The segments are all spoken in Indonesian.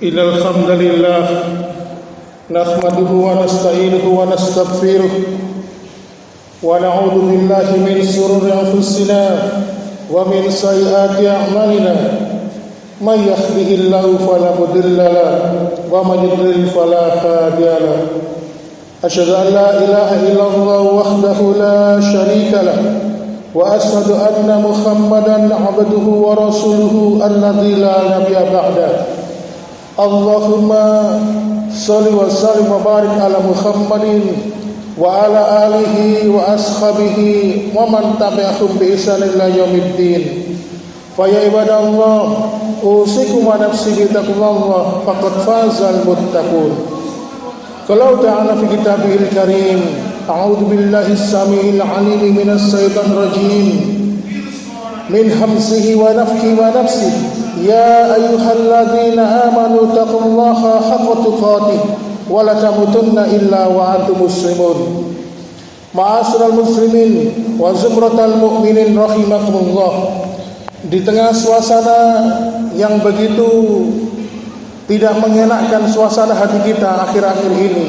إن الحمد لله نحمده ونستعينه ونستغفره ونعوذ بالله من شرور أنفسنا ومن سيئات أعمالنا من يهده الله فلا مضل له ومن يضلل فلا هادي له أشهد أن لا إله إلا الله وحده لا شريك له وأشهد أن محمدا عبده ورسوله الذي لا نبي بعده اللهم صل وسلم وبارك على محمد وعلى آله وأصحابه ومن تبعهم بإحسان إلى يوم الدين فيا عباد الله أوصيكم ونفسي بتقوى الله فقد فاز المتقون قال تعالى في كتابه الكريم أعوذ بالله السميع العليم من الشيطان الرجيم من همزه ونفخه ونفسه يا أيها الذين آمنوا اتقوا الله حق تقاته ولا تموتن إلا وأنتم مسلمون معاشر المسlimin wa zumratal mu'minin rahimakumullah. Di tengah suasana yang begitu tidak mengenakkan suasana hati kita akhir-akhir ini,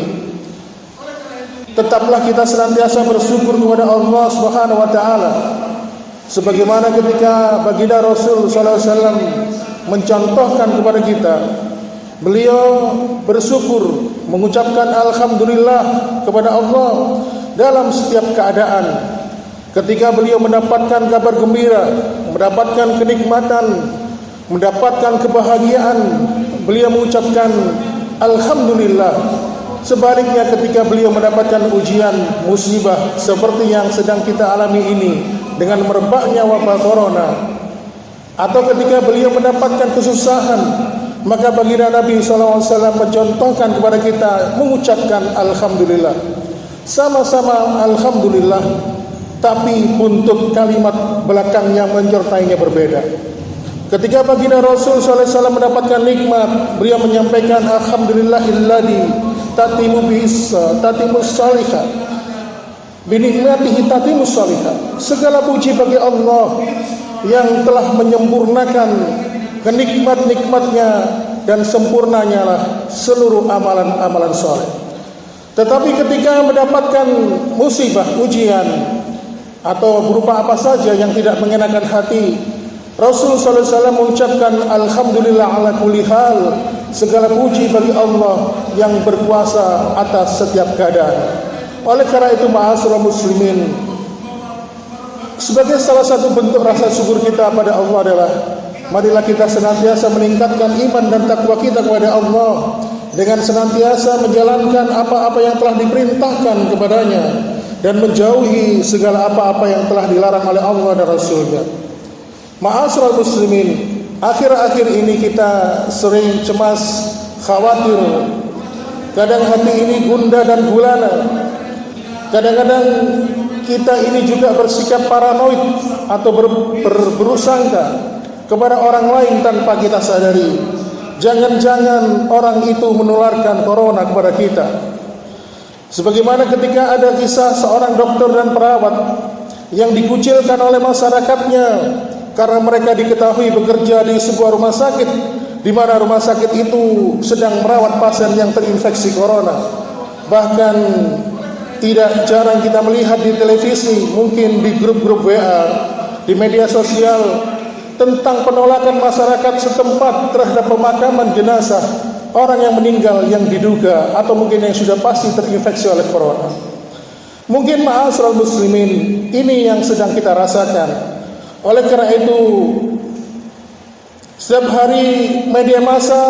tetaplah kita senantiasa bersyukur kepada Allah Subhanahu wa taala. Sebagaimana ketika baginda Rasul sallallahu alaihi wasallam mencontohkan kepada kita, beliau bersyukur mengucapkan alhamdulillah kepada Allah dalam setiap keadaan. Ketika beliau mendapatkan kabar gembira, mendapatkan kenikmatan, mendapatkan kebahagiaan, beliau mengucapkan alhamdulillah. Sebaliknya ketika beliau mendapatkan ujian, musibah seperti yang sedang kita alami ini dengan merebaknya wabah corona, atau ketika beliau mendapatkan kesusahan, maka baginda Nabi SAW mencontohkan kepada kita mengucapkan alhamdulillah. Sama-sama alhamdulillah, tapi untuk kalimat belakangnya menyertainya berbeda. Ketika baginda Rasul SAW mendapatkan nikmat, beliau menyampaikan alhamdulillahilladzi tatimus salihah binikmatihi tatimus salihah. Segala puji bagi Allah yang telah menyempurnakan kenikmat-nikmatnya dan sempurnanya lah seluruh amalan-amalan saleh. Tetapi ketika mendapatkan musibah, ujian atau berupa apa saja yang tidak mengenakan hati, Rasul sallallahu alaihi wasallam mengucapkan alhamdulillah ala kulli hal. Segala puji bagi Allah yang berkuasa atas setiap keadaan. Oleh karena itu ma'asyiral muslimin, sebagai salah satu bentuk rasa syukur kita pada Allah adalah marilah kita senantiasa meningkatkan iman dan takwa kita kepada Allah dengan senantiasa menjalankan apa-apa yang telah diperintahkan kepadanya dan menjauhi segala apa-apa yang telah dilarang oleh Allah dan Rasulnya. Ma'asyiral muslimin, akhir-akhir ini kita sering cemas, khawatir. Kadang hati ini gundah dan gulana. Kadang-kadang kita ini juga bersikap paranoid atau berusangka kepada orang lain tanpa kita sadari. Jangan-jangan orang itu menularkan corona kepada kita. Sebagaimana ketika ada kisah seorang dokter dan perawat yang dikucilkan oleh masyarakatnya karena mereka diketahui bekerja di sebuah rumah sakit, di mana rumah sakit itu sedang merawat pasien yang terinfeksi corona. Bahkan tidak jarang kita melihat di televisi, mungkin di grup-grup WA, di media sosial, tentang penolakan masyarakat setempat terhadap pemakaman jenazah orang yang meninggal yang diduga atau mungkin yang sudah pasti terinfeksi oleh corona. Mungkin ma'asyiral muslimin, ini yang sedang kita rasakan. Oleh karena itu, setiap hari media massa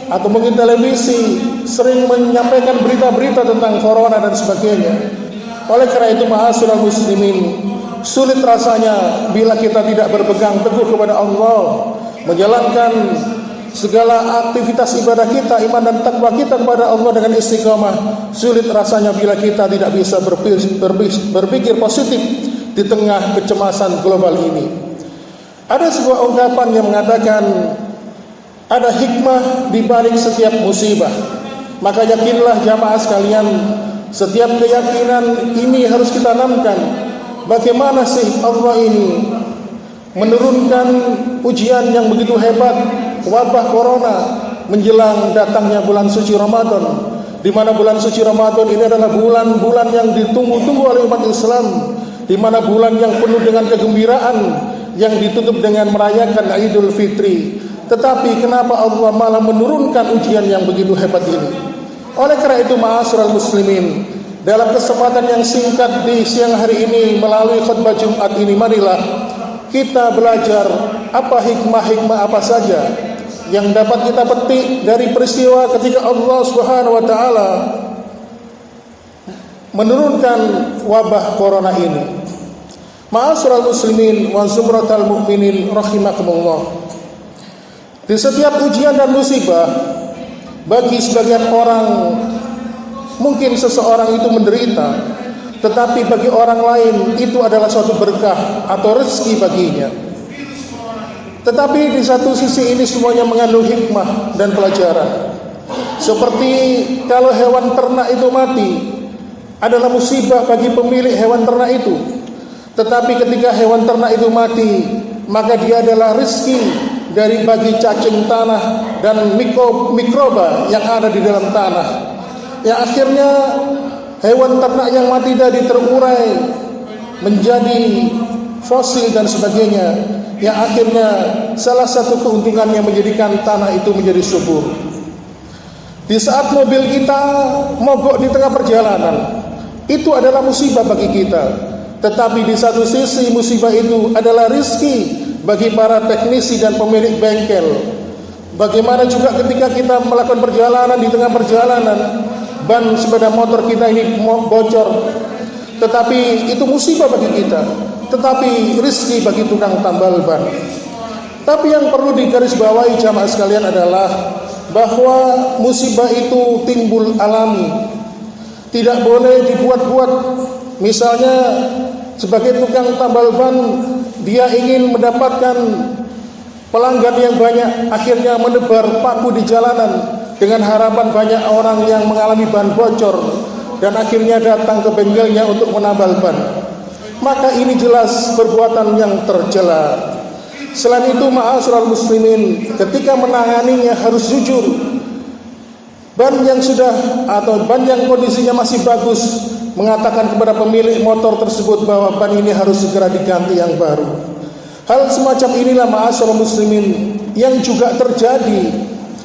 atau mungkin televisi sering menyampaikan berita-berita tentang corona dan sebagainya. Oleh karena itu ma'asyiral muslimin, sulit rasanya bila kita tidak berpegang teguh kepada Allah, menjalankan segala aktivitas ibadah kita, iman dan takwa kita kepada Allah dengan istiqamah. Sulit rasanya bila kita tidak bisa berpikir positif di tengah kecemasan global ini. Ada sebuah ungkapan yang mengatakan ada hikmah di balik setiap musibah. Maka yakinlah jamaah sekalian, setiap keyakinan ini harus kita tanamkan. Bagaimana sih Allah ini menurunkan ujian yang begitu hebat, wabah corona, menjelang datangnya bulan suci Ramadan, di mana bulan suci Ramadan ini adalah bulan-bulan yang ditunggu-tunggu oleh umat Islam, di mana bulan yang penuh dengan kegembiraan yang ditutup dengan merayakan Idul Fitri. Tetapi kenapa Allah malah menurunkan ujian yang begitu hebat ini? Oleh karena itu, ma'asyiral muslimin, dalam kesempatan yang singkat di siang hari ini melalui khutbah Jumat ini, marilah kita belajar apa hikmah-hikmah apa saja yang dapat kita petik dari peristiwa ketika Allah Subhanahu wa taala menurunkan wabah corona ini. Ma'asyiral muslimin wa zumratal mukminin rahimakumullah. Di setiap ujian dan musibah, bagi sebagian orang mungkin seseorang itu menderita, tetapi bagi orang lain itu adalah suatu berkah atau rezeki baginya. Tetapi di satu sisi ini semuanya mengandung hikmah dan pelajaran. Seperti kalau hewan ternak itu mati, adalah musibah bagi pemilik hewan ternak itu. Tetapi ketika hewan ternak itu mati, maka dia adalah rezeki dari bagi cacing tanah dan mikroba yang ada di dalam tanah. Yang akhirnya hewan ternak yang mati tadi terurai menjadi fosil dan sebagainya. Yang akhirnya salah satu keuntungannya menjadikan tanah itu menjadi subur. Di saat mobil kita mogok di tengah perjalanan, itu adalah musibah bagi kita. Tetapi di satu sisi musibah itu adalah rezeki bagi para teknisi dan pemilik bengkel. Bagaimana juga ketika kita melakukan perjalanan, di tengah perjalanan ban sepeda motor kita ini bocor, tetapi itu musibah bagi kita, tetapi rezeki bagi tukang tambal ban. Tapi yang perlu digarisbawahi jamaah sekalian adalah bahwa musibah itu timbul alami, tidak boleh dibuat-buat. Misalnya sebagai tukang tambal ban, dia ingin mendapatkan pelanggan yang banyak, akhirnya menebar paku di jalanan dengan harapan banyak orang yang mengalami ban bocor dan akhirnya datang ke bengkelnya untuk menambal ban. Maka ini jelas perbuatan yang tercela. Selain itu, ma'asyiral muslimin, ketika menanganinya harus jujur. Ban yang sudah atau ban yang kondisinya masih bagus, mengatakan kepada pemilik motor tersebut bahwa ban ini harus segera diganti yang baru. Hal semacam inilah ma'asyiral muslimin yang juga terjadi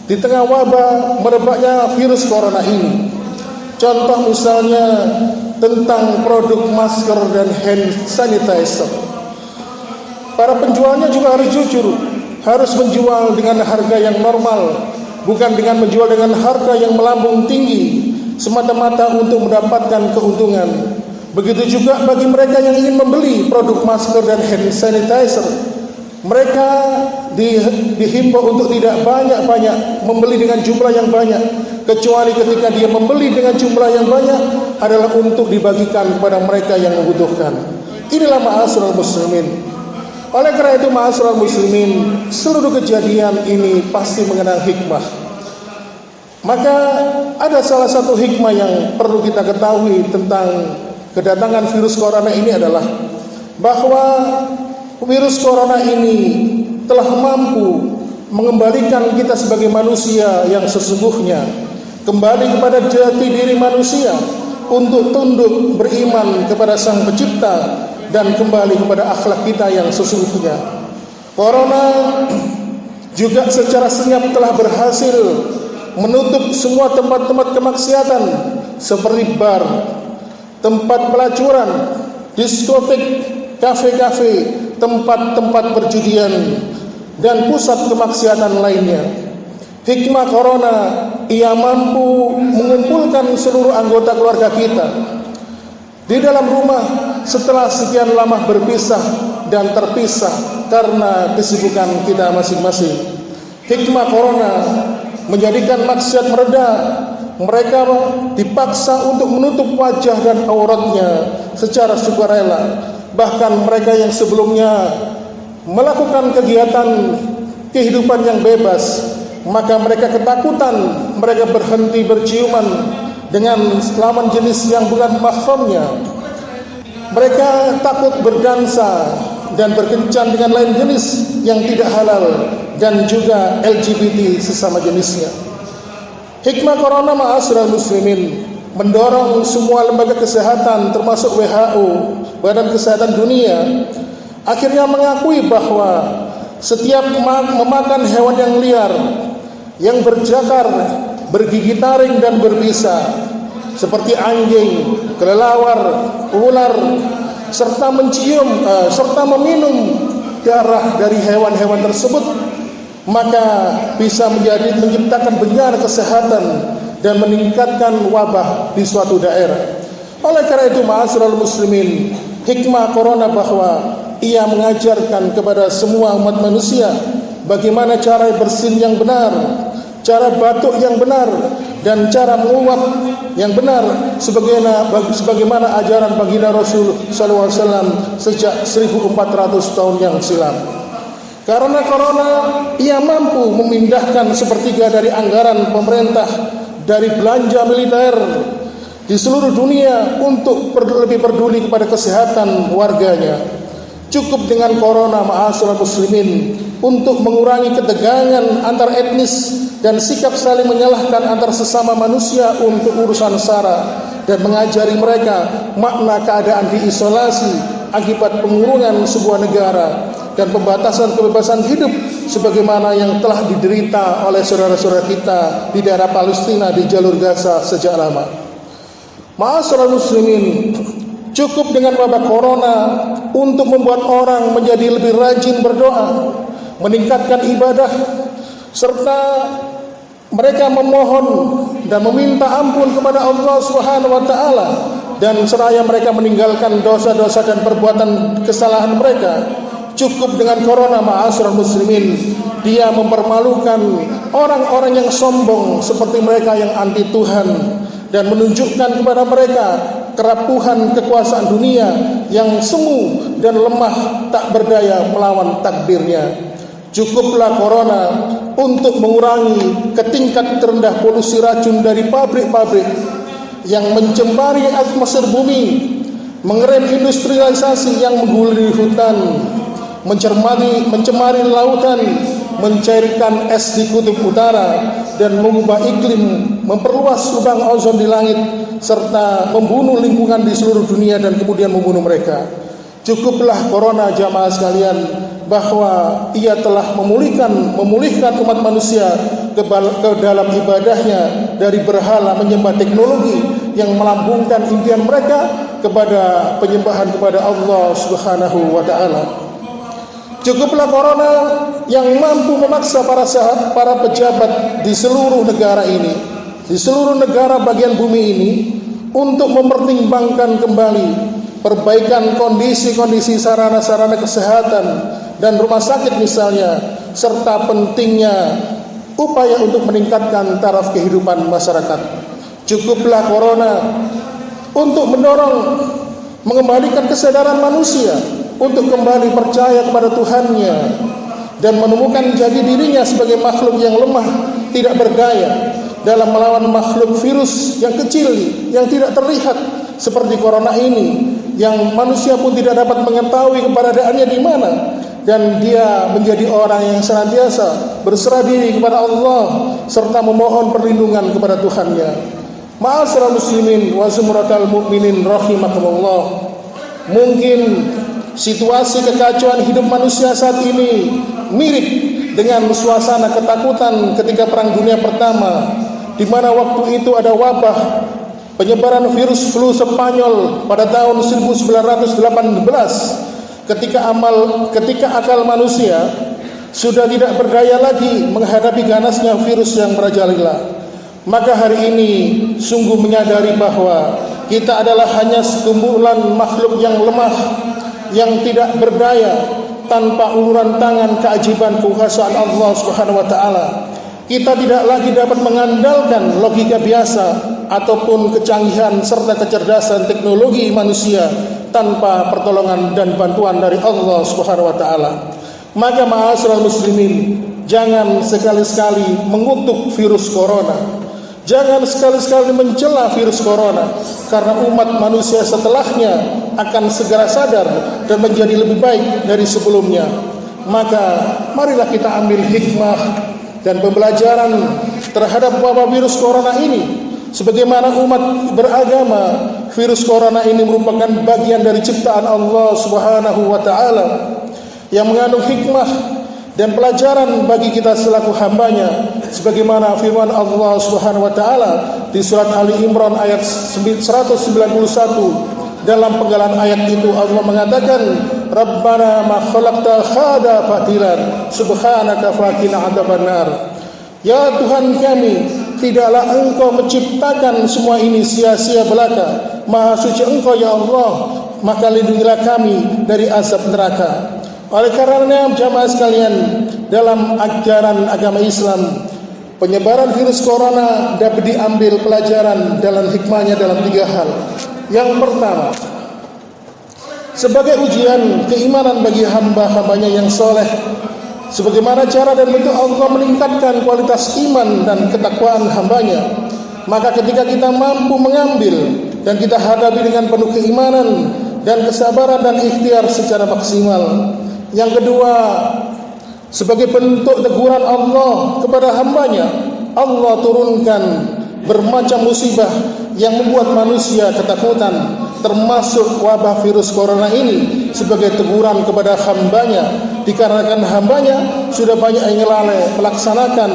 di tengah wabah merebaknya virus corona ini. Contoh misalnya tentang produk masker dan hand sanitizer. Para penjualnya juga harus jujur, harus menjual dengan harga yang normal, bukan dengan menjual dengan harga yang melambung tinggi semata-mata untuk mendapatkan keuntungan. Begitu juga bagi mereka yang ingin membeli produk masker dan hand sanitizer, mereka dihimbau untuk tidak banyak-banyak membeli dengan jumlah yang banyak, kecuali ketika dia membeli dengan jumlah yang banyak adalah untuk dibagikan kepada mereka yang membutuhkan. Inilah ma'asyiral muslimin. Oleh karena itu, ma'asyiral muslimin, seluruh kejadian ini pasti mengenang hikmah. Maka ada salah satu hikmah yang perlu kita ketahui tentang kedatangan virus corona ini adalah bahwa virus corona ini telah mampu mengembalikan kita sebagai manusia yang sesungguhnya, kembali kepada jati diri manusia untuk tunduk beriman kepada Sang Pencipta dan kembali kepada akhlak kita yang sesungguhnya. Corona juga secara senyap telah berhasil menutup semua tempat-tempat kemaksiatan seperti bar, tempat pelacuran, diskotik, kafe-kafe, tempat-tempat perjudian, dan pusat kemaksiatan lainnya. Hikmah corona, ia mampu mengumpulkan seluruh anggota keluarga kita di dalam rumah setelah sekian lama berpisah dan terpisah karena kesibukan kita masing-masing. Hikmah corona menjadikan maksiat mereda. Mereka dipaksa untuk menutup wajah dan auratnya secara sukarela. Bahkan mereka yang sebelumnya melakukan kegiatan kehidupan yang bebas, maka mereka ketakutan, mereka berhenti berciuman dengan lawan jenis yang bukan mahramnya. Mereka takut berdansa dan berkencan dengan lain jenis yang tidak halal. dan juga LGBT sesama jenisnya. Hikmah corona ma'asyiral muslimin mendorong semua lembaga kesehatan termasuk WHO, Badan Kesehatan Dunia, akhirnya mengakui bahwa setiap memakan hewan yang liar, yang berjakar, bergigi taring dan berbisa, seperti anjing, kelelawar, ular, serta mencium serta meminum darah dari hewan-hewan tersebut, maka bisa menciptakan bencana kesehatan dan meningkatkan wabah di suatu daerah. Oleh karena itu, ma'asyiral muslimin, hikmah corona bahwa ia mengajarkan kepada semua umat manusia bagaimana cara bersin yang benar, cara batuk yang benar, dan cara menguap yang benar sebagaimana ajaran baginda Rasul sallallahu alaihi wasallam sejak 1400 tahun yang silam. Karena corona, ia mampu memindahkan sepertiga dari anggaran pemerintah dari belanja militer di seluruh dunia untuk lebih peduli kepada kesehatan warganya. Cukup dengan corona, ma'asyiral muslimin, untuk mengurangi ketegangan antar etnis dan sikap saling menyalahkan antar sesama manusia untuk urusan sara, dan mengajari mereka makna keadaan diisolasi akibat pengurungan sebuah negara dan pembatasan kebebasan hidup sebagaimana yang telah diderita oleh saudara-saudara kita di daerah Palestina di jalur Gaza sejak lama. Ma'asyiral muslimin, cukup dengan wabah corona untuk membuat orang menjadi lebih rajin berdoa, meningkatkan ibadah, serta mereka memohon dan meminta ampun kepada Allah Subhanahu wa taala, dan seraya mereka meninggalkan dosa-dosa dan perbuatan kesalahan mereka. Cukup dengan corona, ma'asyiral muslimin, dia mempermalukan orang-orang yang sombong seperti mereka yang anti Tuhan dan menunjukkan kepada mereka kerapuhan kekuasaan dunia yang semu dan lemah tak berdaya melawan takdirnya. Cukuplah corona untuk mengurangi ke tingkat terendah polusi racun dari pabrik-pabrik yang mencemari atmosfer bumi, mengerem industrialisasi yang mengguliri hutan, mencemari lautan, mencairkan es di kutub utara, dan mengubah iklim, memperluas lubang ozon di langit, serta membunuh lingkungan di seluruh dunia dan kemudian membunuh mereka. Cukuplah corona, jamaah sekalian, bahwa ia telah memulihkan umat manusia ke dalam ibadahnya dari berhala menyembah teknologi yang melambungkan impian mereka kepada penyembahan kepada Allah Subhanahu wa taala. Cukuplah corona yang mampu memaksa para pejabat di seluruh negara ini, di seluruh negara bagian bumi ini, untuk mempertimbangkan kembali perbaikan kondisi-kondisi sarana-sarana kesehatan dan rumah sakit misalnya, serta pentingnya upaya untuk meningkatkan taraf kehidupan masyarakat. Cukuplah corona untuk mendorong mengembalikan kesadaran manusia untuk kembali percaya kepada Tuhannya dan menemukan jati dirinya sebagai makhluk yang lemah, tidak berdaya dalam melawan makhluk virus yang kecil yang tidak terlihat seperti corona ini, yang manusia pun tidak dapat mengetahui keberadaannya di mana, dan dia menjadi orang yang senantiasa berserah diri kepada Allah serta memohon perlindungan kepada Tuhannya. Ma'asyiral muslimin wa zumratal mu'minin rahimakumullah. Mungkin situasi kekacauan hidup manusia saat ini mirip dengan suasana ketakutan ketika Perang Dunia Pertama, di mana waktu itu ada wabah penyebaran virus flu Spanyol pada tahun 1918, ketika akal manusia sudah tidak berdaya lagi menghadapi ganasnya virus yang merajalela. Maka hari ini sungguh menyadari bahwa kita adalah hanya sekumpulan makhluk yang lemah, yang tidak berdaya, tanpa uluran tangan keajaiban kekuasaan Allah Subhanahu wa taala. Kita tidak lagi dapat mengandalkan logika biasa ataupun kecanggihan serta kecerdasan teknologi manusia tanpa pertolongan dan bantuan dari Allah Subhanahu wa taala. Maka ma'asyiral muslimin, jangan sekali-sekali mengutuk virus corona. Jangan sekali-sekali mencela virus corona, karena umat manusia setelahnya akan segera sadar dan menjadi lebih baik dari sebelumnya. maka marilah kita ambil hikmah dan pembelajaran terhadap wabah virus corona ini. Sebagaimana umat beragama, virus corona ini merupakan bagian dari ciptaan Allah Subhanahu wa taala yang mengandung hikmah dan pelajaran bagi kita selaku hambanya, sebagaimana firman Allah Subhanahu wa taala di surat Ali Imran ayat 191. Dalam penggalan ayat itu Allah mengatakan, Rabbana ma khalaqta hadza batilan subhanaka faqina adzabannar. Ya Tuhan kami, tidaklah Engkau menciptakan semua ini sia-sia belaka. Maha suci Engkau ya Allah, maka lindungilah kami dari azab neraka. Oleh karenanya jamaah sekalian, dalam ajaran agama Islam, penyebaran virus corona dapat diambil pelajaran dalam hikmahnya dalam 3 hal. Yang pertama, sebagai ujian keimanan bagi hamba-hambanya yang soleh, sebagaimana cara dan bentuk Allah meningkatkan kualitas iman dan ketakwaan hambanya, maka ketika kita mampu mengambil dan kita hadapi dengan penuh keimanan dan kesabaran dan ikhtiar secara maksimal. Yang kedua, sebagai bentuk teguran Allah kepada hambanya, Allah turunkan bermacam musibah yang membuat manusia ketakutan, termasuk wabah virus corona ini, sebagai teguran kepada hambanya, dikarenakan hambanya sudah banyak yang lalai melaksanakan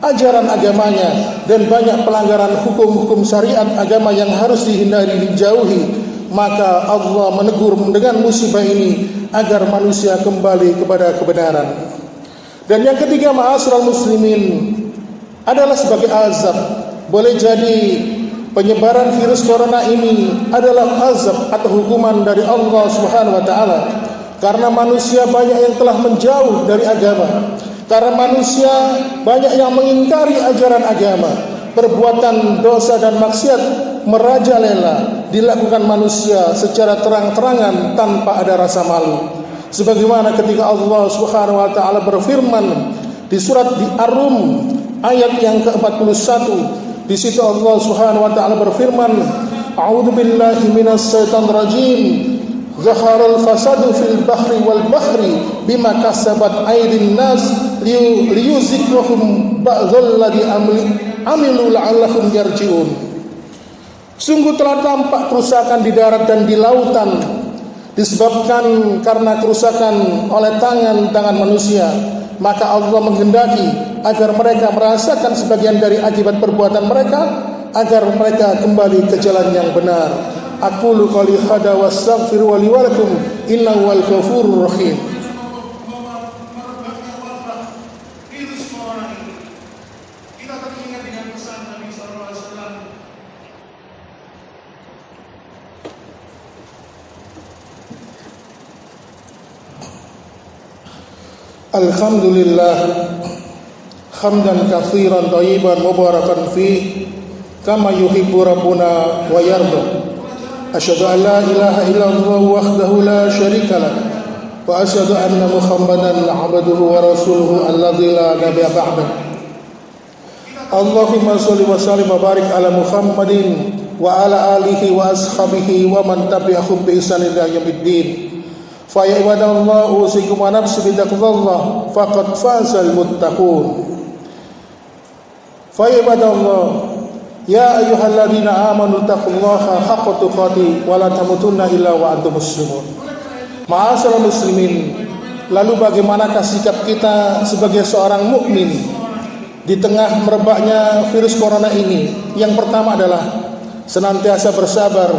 ajaran agamanya dan banyak pelanggaran hukum-hukum syariat agama yang harus dihindari, dijauhi. Maka Allah menegur dengan musibah ini agar manusia kembali kepada kebenaran. Dan yang ketiga, ma'asyiral muslimin, adalah sebagai azab. Boleh jadi penyebaran virus corona ini adalah azab atau hukuman dari Allah Subhanahu wa taala, karena manusia banyak yang telah menjauh dari agama, karena manusia banyak yang mengingkari ajaran agama. Perbuatan dosa dan maksiat merajalela dilakukan manusia secara terang-terangan tanpa ada rasa malu. Sebagaimana ketika Allah Subhanahu wa taala berfirman di surat di Ar-Rum ayat yang ke-41, di situ Allah Subhanahu wa taala berfirman, A'udzu billahi minasy syaithanir rajim. Zaharal fasadu fil bahri wal bahri bima kasabat aydin nas liyuzikrahum ba'dzal ladzi amilu la'allahum yarji'un. Sungguh telah tampak kerusakan di darat dan di lautan disebabkan karena kerusakan oleh tangan manusia. Maka Allah menghendaki agar mereka merasakan sebagian dari akibat perbuatan mereka, agar mereka kembali ke jalan yang benar. Aqulu qouli hadza wastaghfiru li wa lakum innahu wal ghafurur rahim. Alhamdulillah hamdan katsiran thayyiban mubarakan fi kama yuhibbu rabbuna wa yarda. Asyhadu an la ilaha illallah wahdahu la syarika lah wa asyhadu anna Muhammadan 'abduhu wa rasuluhu alladzi la nabiyya ba'dah. Allahumma shalli wa sallim wa barik ala Muhammadin wa ala alihi wa ashabihi wa man tabi'ahum bi ihsan ila yaumiddin. Fa ya ibadallah usikum wa nafsi bi taqwallah faqad fazal muttaqun. Fa ya ibadallah ya ayyuhalladzina amanu taqullaha haqqa tuqatih wa la tamutunna illa wa antum muslimun. Ma'asyiral muslimin, lalu bagaimanakah sikap kita sebagai seorang mukmin di tengah merebaknya virus corona ini? Yang pertama adalah senantiasa bersabar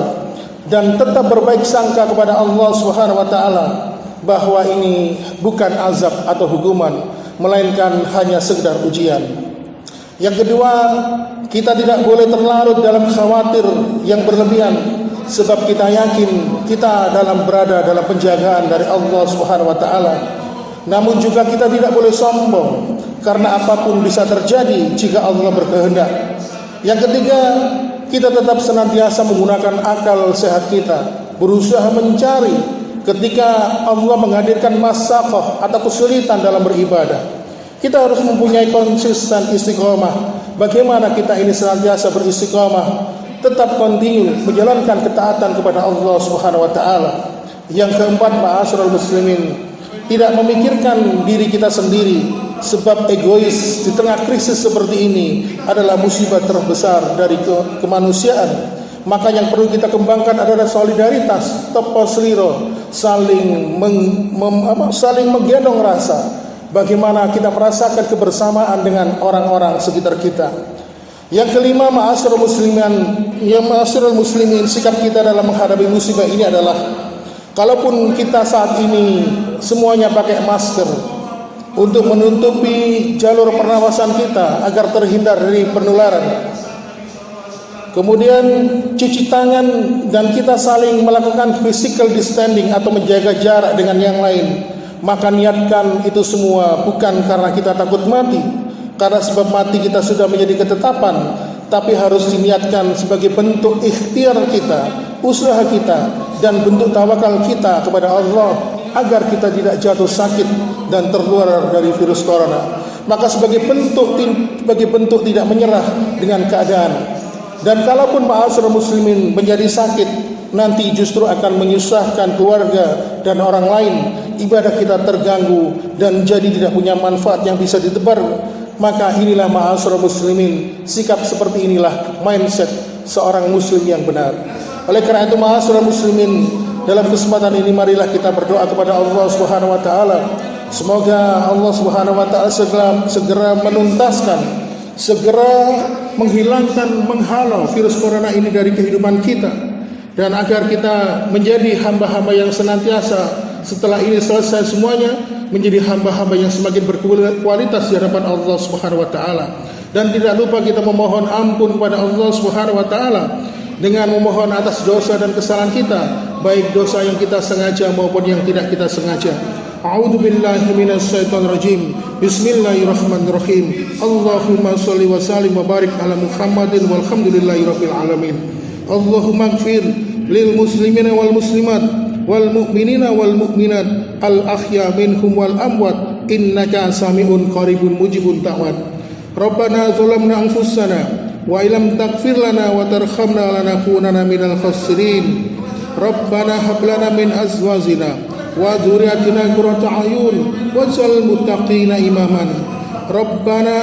dan tetap berbaik sangka kepada Allah Subhanahu wa taala bahwa ini bukan azab atau hukuman, melainkan hanya sekedar ujian. Yang kedua, kita tidak boleh terlarut dalam khawatir yang berlebihan, sebab kita yakin kita berada dalam penjagaan dari Allah Subhanahu wa taala. Namun juga kita tidak boleh sombong, karena apapun bisa terjadi jika Allah berkehendak. Yang ketiga, kita tetap senantiasa menggunakan akal sehat kita, berusaha mencari ketika Allah menghadirkan masalah atau kesulitan dalam beribadah. Kita harus mempunyai konsisten istiqomah. Bagaimana kita ini senantiasa beristiqomah, tetap kontinu menjalankan ketaatan kepada Allah Subhanahu wa taala. Yang keempat, ma'asyiral muslimin, tidak memikirkan diri kita sendiri, sebab egois di tengah krisis seperti ini adalah musibah terbesar dari kemanusiaan. Maka yang perlu kita kembangkan adalah solidaritas, toposliro, saling menggendong rasa. Bagaimana kita merasakan kebersamaan dengan orang-orang sekitar kita. Yang kelima, ma'asyiral muslimin, sikap kita dalam menghadapi musibah ini adalah, kalaupun kita saat ini semuanya pakai masker untuk menutupi jalur pernafasan kita agar terhindar dari penularan, kemudian cuci tangan dan kita saling melakukan physical distancing atau menjaga jarak dengan yang lain, maka niatkan itu semua bukan karena kita takut mati, karena sebab mati kita sudah menjadi ketetapan, tapi harus diniatkan sebagai bentuk ikhtiar kita, usaha kita, dan bentuk tawakal kita kepada Allah agar kita tidak jatuh sakit dan tertular dari virus corona. Maka sebagai bentuk tidak menyerah dengan keadaan. Dan kalaupun ma'asyiral muslimin menjadi sakit, nanti justru akan menyusahkan keluarga dan orang lain, ibadah kita terganggu dan jadi tidak punya manfaat yang bisa ditebar. Maka inilah ma'asyiral muslimin, sikap seperti inilah mindset seorang muslim yang benar. Oleh karena itu ma'asyiral muslimin, dalam kesempatan ini marilah kita berdoa kepada Allah Subhanahu wa taala. Semoga Allah Subhanahu wa taala segera menuntaskan, segera menghilangkan, menghalau virus corona ini dari kehidupan kita, dan agar kita menjadi hamba-hamba yang senantiasa setelah ini selesai semuanya menjadi hamba-hamba yang semakin berkualitas di hadapan Allah Subhanahu wa taala. Dan tidak lupa kita memohon ampun kepada Allah Subhanahu wa taala dengan memohon atas dosa dan kesalahan kita, baik dosa yang kita sengaja maupun yang tidak kita sengaja. A'udzu billahi minasyaitonir rajim. Bismillahirrahmanirrahim. Allahumma shalli wa sallim wa barik ala Muhammadin walhamdulillahirabbil alamin. Allahumma ighfir lil muslimina wal muslimat wal mu'minina wal mu'minat al ahya minhum wal amwat innaka sami'un qaribun mujibun da'wat. Rabbana zalamna anfusana wa illam taghfir lana wa tarhamna lanakunanna minal khasirin. Rabbana hab lana min azwajina wa dzurriyyatina qurrata a'yun waj'al muttaqina imaman. Rabbana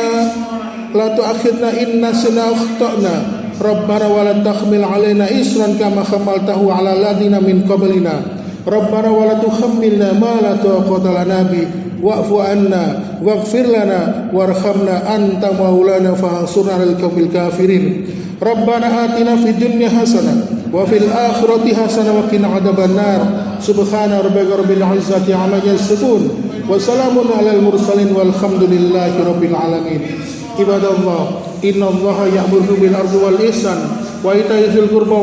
la tu'akhidna in nasina wa akhtana. Rabbana wa la tahmil 'alaina isran kama hamaltahu 'ala alladziina min qablina. Rabbana wa la tuhammilna ma la taqata lana bi wa'fu 'anna waghfir lana warhamna anta maulana fansurna 'alal qaumil kafirin. Rabbana atina fid dunya hasanah wa fil akhirati hasanah wa qina adzabannar. Subhana rabbika rabbil izzati 'amma yasifun wa salamun 'alal mursalin walhamdulillahi rabbil alamin. Ibadallah, innallaha ya'muru bil 'adli wal ihsan wa ita'i dzil qurba